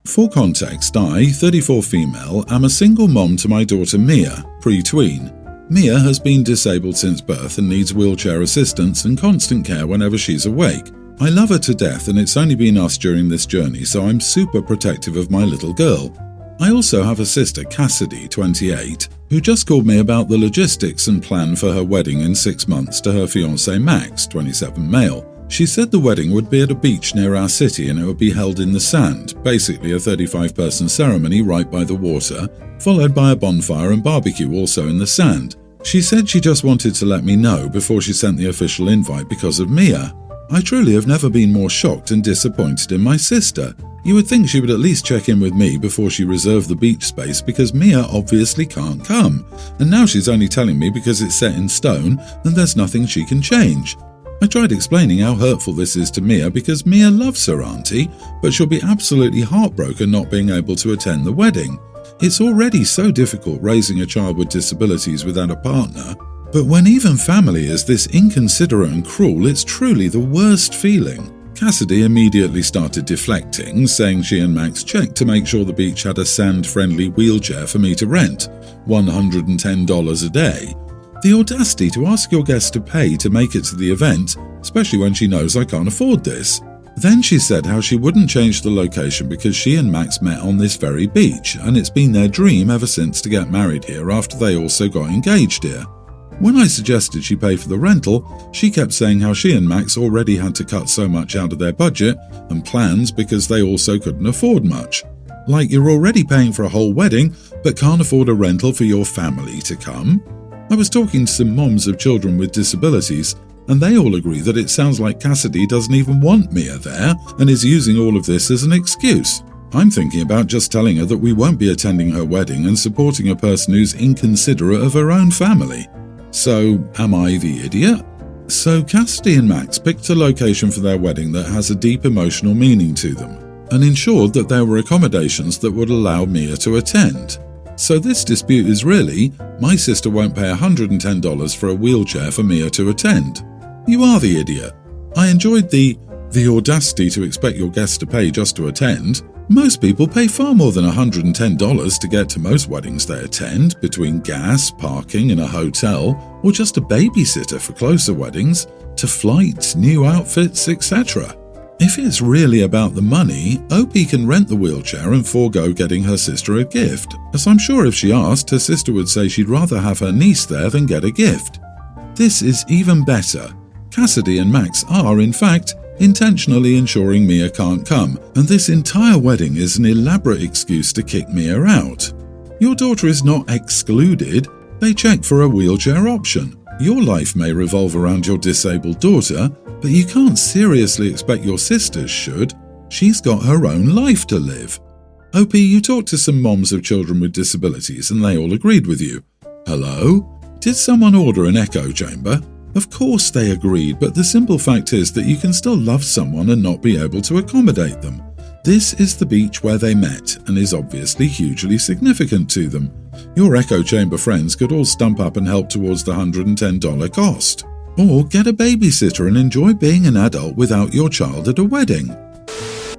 For context, I, 34 female, am a single mom to my daughter Mia, pre-tween. Mia has been disabled since birth and needs wheelchair assistance and constant care whenever she's awake. I love her to death and it's only been us during this journey, so I'm super protective of my little girl. I also have a sister, Cassidy, 28, who just called me about the logistics and plan for her wedding in 6 months to her fiancé Max, 27 male. She said the wedding would be at a beach near our city and it would be held in the sand, basically a 35-person ceremony right by the water, followed by a bonfire and barbecue also in the sand. She said she just wanted to let me know before she sent the official invite because of Mia. I truly have never been more shocked and disappointed in my sister. You would think she would at least check in with me before she reserved the beach space because Mia obviously can't come, and now she's only telling me because it's set in stone and there's nothing she can change. I tried explaining how hurtful this is to Mia because Mia loves her auntie, but she'll be absolutely heartbroken not being able to attend the wedding. It's already so difficult raising a child with disabilities without a partner, but when even family is this inconsiderate and cruel, it's truly the worst feeling. Cassidy immediately started deflecting, saying she and Max checked to make sure the beach had a sand-friendly wheelchair for me to rent, $110 a day. The audacity to ask your guests to pay to make it to the event, especially when she knows I can't afford this. Then she said how she wouldn't change the location because she and Max met on this very beach, and it's been their dream ever since to get married here after they also got engaged here. When I suggested she pay for the rental, she kept saying how she and Max already had to cut so much out of their budget and plans because they also couldn't afford much. Like you're already paying for a whole wedding, but can't afford a rental for your family to come? I was talking to some moms of children with disabilities, and they all agree that it sounds like Cassidy doesn't even want Mia there and is using all of this as an excuse. I'm thinking about just telling her that we won't be attending her wedding and supporting a person who's inconsiderate of her own family. So, am I the idiot? So Cassidy and Max picked a location for their wedding that has a deep emotional meaning to them, and ensured that there were accommodations that would allow Mia to attend. So this dispute is really, my sister won't pay $110 for a wheelchair for Mia to attend. You are the idiot. I enjoyed the audacity to expect your guests to pay just to attend. Most people pay far more than $110 to get to most weddings they attend, between gas, parking in a hotel, or just a babysitter for closer weddings, to flights, new outfits, etc. If it's really about the money, OP can rent the wheelchair and forego getting her sister a gift, as I'm sure if she asked, her sister would say she'd rather have her niece there than get a gift. This is even better. Cassidy and Max are, in fact, intentionally ensuring Mia can't come, and this entire wedding is an elaborate excuse to kick Mia out. Your daughter is not excluded, they check for a wheelchair option. Your life may revolve around your disabled daughter, but you can't seriously expect your sisters should. She's got her own life to live. OP, you talked to some moms of children with disabilities and they all agreed with you. Hello? Did someone order an echo chamber? Of course they agreed, but the simple fact is that you can still love someone and not be able to accommodate them. This is the beach where they met and is obviously hugely significant to them. Your echo chamber friends could all stump up and help towards the $110 cost. Or get a babysitter and enjoy being an adult without your child at a wedding.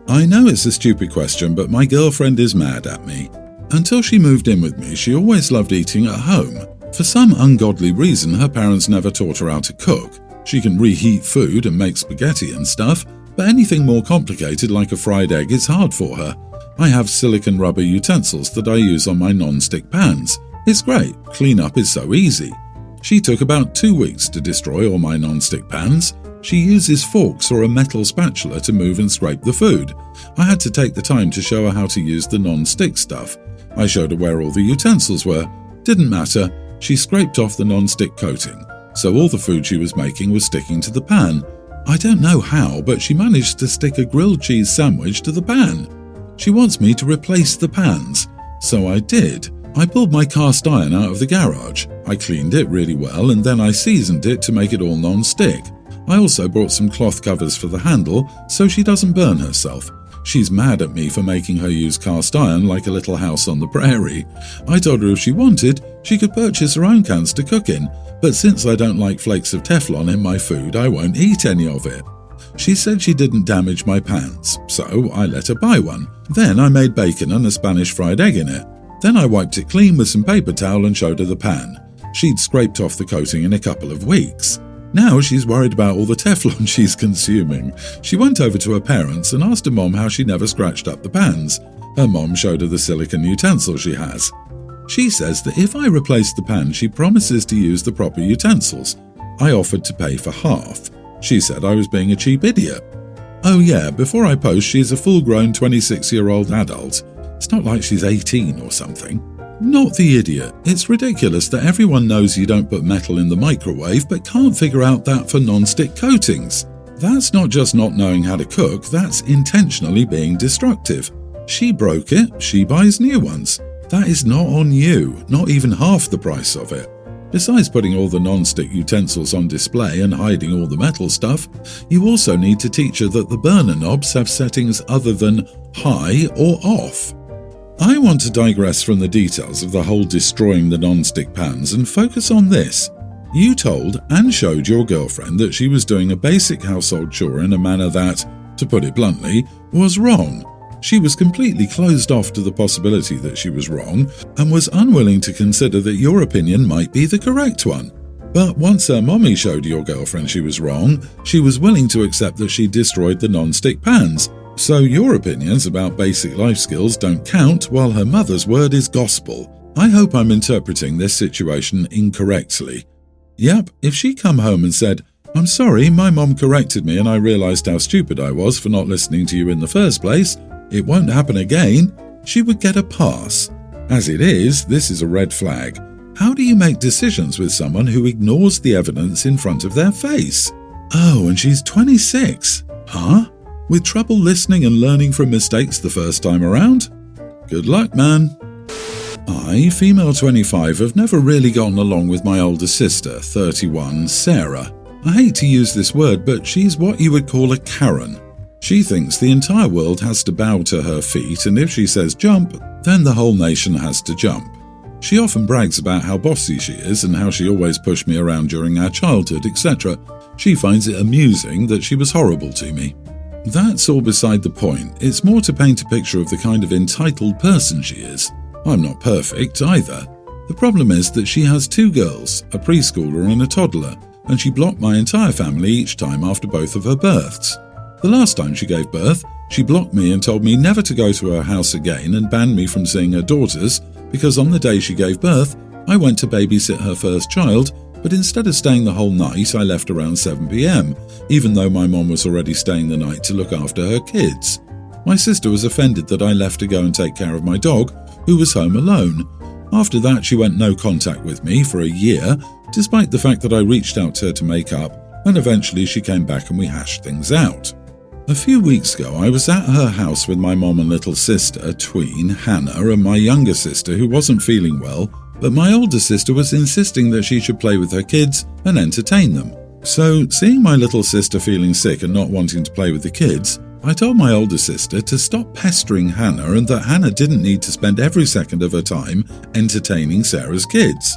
I know it's a stupid question, but my girlfriend is mad at me. Until she moved in with me, she always loved eating at home. For some ungodly reason, her parents never taught her how to cook. She can reheat food and make spaghetti and stuff, but anything more complicated like a fried egg is hard for her. I have silicone rubber utensils that I use on my non-stick pans. It's great, cleanup is so easy. She took about 2 weeks to destroy all my non-stick pans. She uses forks or a metal spatula to move and scrape the food. I had to take the time to show her how to use the non-stick stuff. I showed her where all the utensils were. Didn't matter. She scraped off the non-stick coating, so all the food she was making was sticking to the pan. I don't know how, but she managed to stick a grilled cheese sandwich to the pan. She wants me to replace the pans, so I did. I pulled my cast iron out of the garage. I cleaned it really well and then I seasoned it to make it all non-stick. I also brought some cloth covers for the handle so she doesn't burn herself. She's mad at me for making her use cast iron like a little house on the prairie. I told her if she wanted, she could purchase her own cans to cook in, but since I don't like flakes of Teflon in my food, I won't eat any of it. She said she didn't damage my pans, so I let her buy one. Then I made bacon and a Spanish fried egg in it. Then I wiped it clean with some paper towel and showed her the pan. She'd scraped off the coating in a couple of weeks. Now she's worried about all the Teflon she's consuming. She went over to her parents and asked her mom how she never scratched up the pans. Her mom showed her the silicone utensil she has. She says that if I replace the pan, she promises to use the proper utensils. I offered to pay for half. She said I was being a cheap idiot. Oh yeah, before I post, she's a full-grown 26-year-old adult. It's not like she's 18 or something. Not the idiot. It's ridiculous that everyone knows you don't put metal in the microwave but can't figure out that for non-stick coatings. That's not just not knowing how to cook, that's intentionally being destructive. She broke it, she buys new ones. That is not on you, not even half the price of it. Besides putting all the non-stick utensils on display and hiding all the metal stuff, you also need to teach her that the burner knobs have settings other than high or off. I want to digress from the details of the whole destroying the non-stick pans and focus on this. You told and showed your girlfriend that she was doing a basic household chore in a manner that, to put it bluntly, was wrong. She was completely closed off to the possibility that she was wrong and was unwilling to consider that your opinion might be the correct one. But once her mommy showed your girlfriend she was wrong, she was willing to accept that she destroyed the non-stick pans. So your opinions about basic life skills don't count while her mother's word is gospel. I hope I'm interpreting this situation incorrectly. Yep, if she come home and said, "I'm sorry, my mom corrected me and I realized how stupid I was for not listening to you in the first place. It won't happen again," she would get a pass. As it is, this is a red flag. How do you make decisions with someone who ignores the evidence in front of their face? Oh, and she's 26. Huh? With trouble listening and learning from mistakes the first time around? Good luck, man. I, female 25, have never really gotten along with my older sister, 31, Sarah. I hate to use this word, but she's what you would call a Karen. She thinks the entire world has to bow to her feet, and if she says jump, then the whole nation has to jump. She often brags about how bossy she is and how she always pushed me around during our childhood, etc. She finds it amusing that she was horrible to me. That's all beside the point. It's more to paint a picture of the kind of entitled person she is. I'm not perfect either. The problem is that she has two girls, a preschooler and a toddler, and she blocked my entire family each time after both of her births. The last time she gave birth, she blocked me and told me never to go to her house again and banned me from seeing her daughters because on the day she gave birth, I went to babysit her first child, but instead of staying the whole night, I left around 7 p.m, even though my mom was already staying the night to look after her kids. My sister was offended that I left to go and take care of my dog, who was home alone. After that, she went no contact with me for a year, despite the fact that I reached out to her to make up, and eventually she came back and we hashed things out. A few weeks ago, I was at her house with my mom and little sister, tween, Hannah, and my younger sister who wasn't feeling well, but my older sister was insisting that she should play with her kids and entertain them. So, seeing my little sister feeling sick and not wanting to play with the kids, I told my older sister to stop pestering Hannah and that Hannah didn't need to spend every second of her time entertaining Sarah's kids.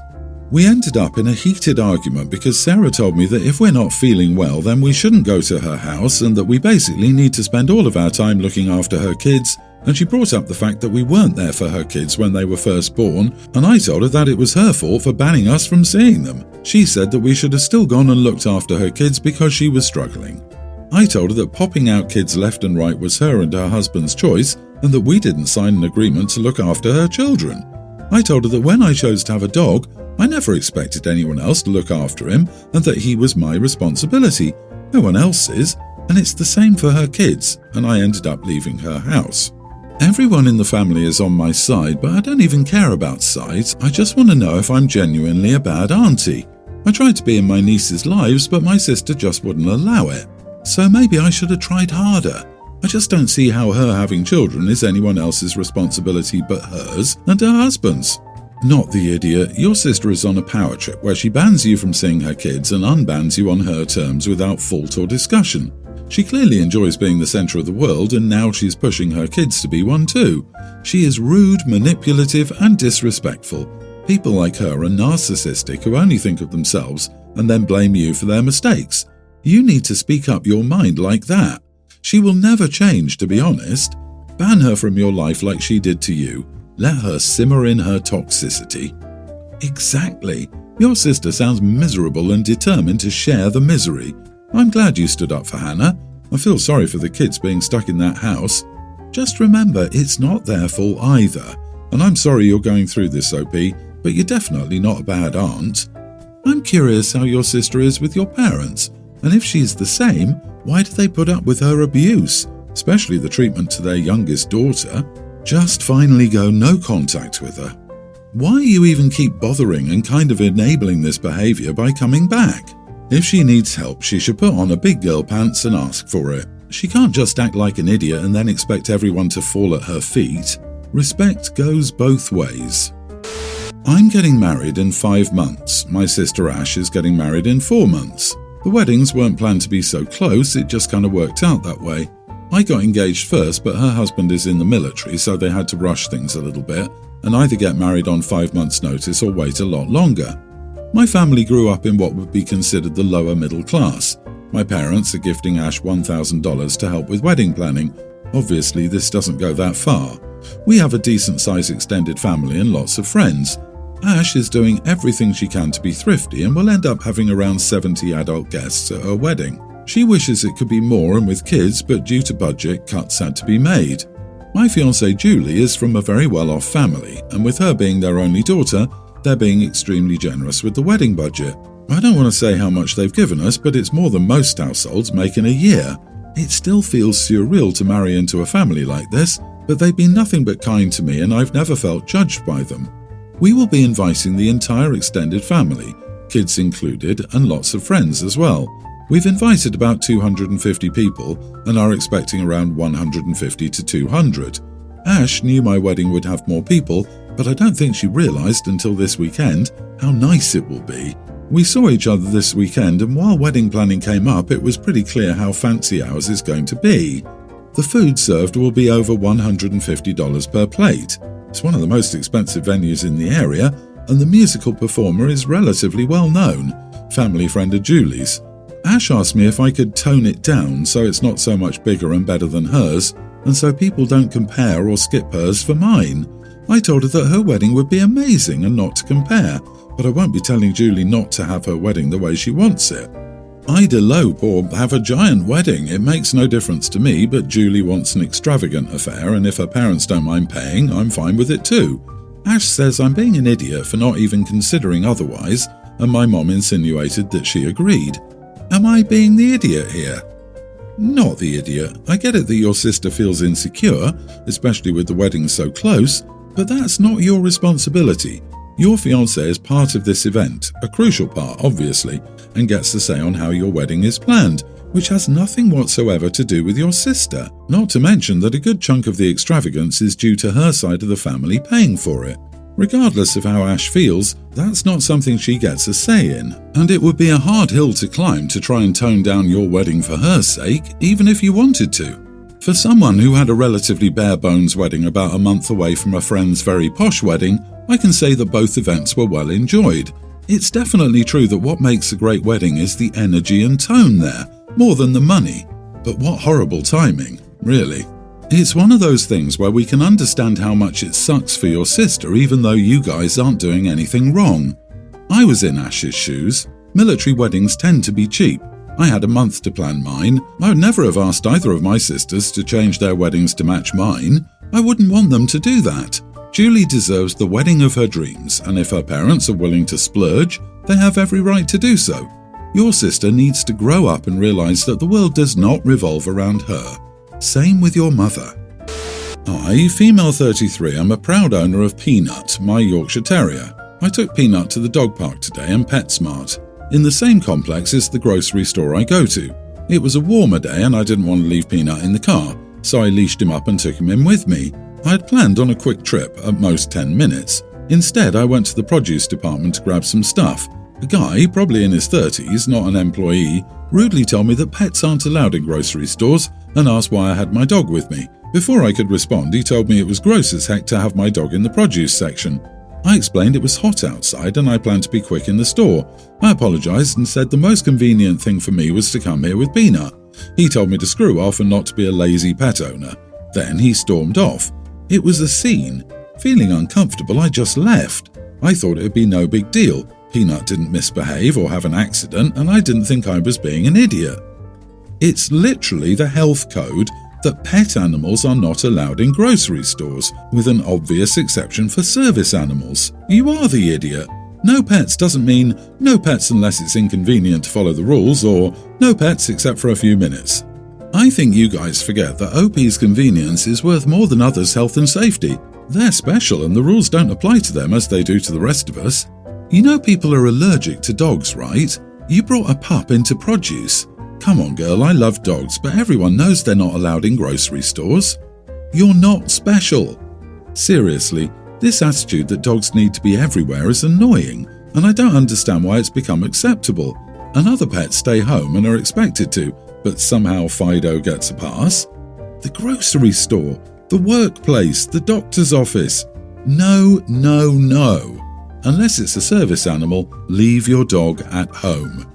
We ended up in a heated argument because Sarah told me that if we're not feeling well, then we shouldn't go to her house and that we basically need to spend all of our time looking after her kids, and she brought up the fact that we weren't there for her kids when they were first born, and I told her that it was her fault for banning us from seeing them. She said that we should have still gone and looked after her kids because she was struggling. I told her that popping out kids left and right was her and her husband's choice, and that we didn't sign an agreement to look after her children. I told her that when I chose to have a dog, I never expected anyone else to look after him and that he was my responsibility, no one else's, and it's the same for her kids, and I ended up leaving her house. Everyone in the family is on my side, but I don't even care about sides. I just want to know if I'm genuinely a bad auntie. I tried to be in my niece's lives, but my sister just wouldn't allow it. So maybe I should have tried harder. I just don't see how her having children is anyone else's responsibility but hers and her husband's. Not the idiot. Your sister is on a power trip where she bans you from seeing her kids and unbans you on her terms without fault or discussion. She clearly enjoys being the center of the world, and now she's pushing her kids to be one too. She is rude, manipulative, and disrespectful. People like her are narcissistic who only think of themselves and then blame you for their mistakes. You need to speak up your mind like that. She will never change, to be honest. Ban her from your life like she did to you. Let her simmer in her toxicity. Exactly. Your sister sounds miserable and determined to share the misery. I'm glad you stood up for Hannah. I feel sorry for the kids being stuck in that house. Just remember, it's not their fault either. And I'm sorry you're going through this, OP, but you're definitely not a bad aunt. I'm curious how your sister is with your parents, and if she's the same, why do they put up with her abuse, especially the treatment to their youngest daughter? Just finally go no contact with her. Why you even keep bothering and kind of enabling this behavior by coming back? If she needs help, she should put on a big girl pants and ask for it. She can't just act like an idiot and then expect everyone to fall at her feet. Respect goes both ways. I'm getting married in 5 months. My sister Ash is getting married in 4 months. The weddings weren't planned to be so close, it just kind of worked out that way. I got engaged first, but her husband is in the military, so they had to rush things a little bit and either get married on 5 months' notice or wait a lot longer. My family grew up in what would be considered the lower middle class. My parents are gifting Ash $1,000 to help with wedding planning. Obviously, this doesn't go that far. We have a decent-sized extended family and lots of friends. Ash is doing everything she can to be thrifty and will end up having around 70 adult guests at her wedding. She wishes it could be more and with kids, but due to budget, cuts had to be made. My fiancée Julie is from a very well-off family, and with her being their only daughter, they're being extremely generous with the wedding budget. I don't want to say how much they've given us, but it's more than most households make in a year. It still feels surreal to marry into a family like this, but they've been nothing but kind to me and I've never felt judged by them. We will be inviting the entire extended family, kids included, and lots of friends as well. We've invited about 250 people and are expecting around 150 to 200. Ash knew my wedding would have more people, but I don't think she realised until this weekend how nice it will be. We saw each other this weekend, and while wedding planning came up, it was pretty clear how fancy ours is going to be. The food served will be over $150 per plate. It's one of the most expensive venues in the area, and the musical performer is relatively well known, family friend of Julie's. Ash asked me if I could tone it down so it's not so much bigger and better than hers, and so people don't compare or skip hers for mine. I told her that her wedding would be amazing and not to compare, but I won't be telling Julie not to have her wedding the way she wants it. I'd elope or have a giant wedding, it makes no difference to me, but Julie wants an extravagant affair, and if her parents don't mind paying, I'm fine with it too. Ash says I'm being an idiot for not even considering otherwise, and my mom insinuated that she agreed. Am I being the idiot here? Not the idiot. I get it that your sister feels insecure, especially with the wedding so close, but that's not your responsibility. Your fiancé is part of this event, a crucial part, obviously, and gets to say on how your wedding is planned, which has nothing whatsoever to do with your sister. Not to mention that a good chunk of the extravagance is due to her side of the family paying for it. Regardless of how Ash feels, that's not something she gets a say in, and it would be a hard hill to climb to try and tone down your wedding for her sake, even if you wanted to. For someone who had a relatively bare-bones wedding about a month away from a friend's very posh wedding, I can say that both events were well enjoyed. It's definitely true that what makes a great wedding is the energy and tone there, more than the money. But what horrible timing, really. It's one of those things where we can understand how much it sucks for your sister even though you guys aren't doing anything wrong. I was in Ash's shoes. Military weddings tend to be cheap. I had a month to plan mine. I would never have asked either of my sisters to change their weddings to match mine. I wouldn't want them to do that. Julie deserves the wedding of her dreams, and if her parents are willing to splurge, they have every right to do so. Your sister needs to grow up and realise that the world does not revolve around her. Same with your mother. I, female 33, am a proud owner of Peanut, my Yorkshire Terrier. I took Peanut to the dog park today and PetSmart. In the same complex is the grocery store I go to. It was a warmer day and I didn't want to leave Peanut in the car, so I leashed him up and took him in with me. I had planned on a quick trip, at most 10 minutes. Instead, I went to the produce department to grab some stuff. A guy, probably in his 30s, not an employee, rudely told me that pets aren't allowed in grocery stores and asked why I had my dog with me. Before I could respond, he told me it was gross as heck to have my dog in the produce section. I explained it was hot outside and I planned to be quick in the store. I apologised and said the most convenient thing for me was to come here with Peanut. He told me to screw off and not to be a lazy pet owner. Then he stormed off. It was a scene. Feeling uncomfortable, I just left. I thought it would be no big deal. Peanut didn't misbehave or have an accident, and I didn't think I was being an idiot. It's literally the health code that pet animals are not allowed in grocery stores, with an obvious exception for service animals. You are the idiot. No pets doesn't mean no pets unless it's inconvenient to follow the rules, or no pets except for a few minutes. I think you guys forget that OP's convenience is worth more than others' health and safety. They're special and the rules don't apply to them as they do to the rest of us. You know people are allergic to dogs, right? You brought a pup into produce. Come on, girl, I love dogs, but everyone knows they're not allowed in grocery stores. You're not special. Seriously, this attitude that dogs need to be everywhere is annoying, and I don't understand why it's become acceptable. And other pets stay home and are expected to, but somehow Fido gets a pass. The grocery store, the workplace, the doctor's office. No, no, no. Unless it's a service animal, leave your dog at home.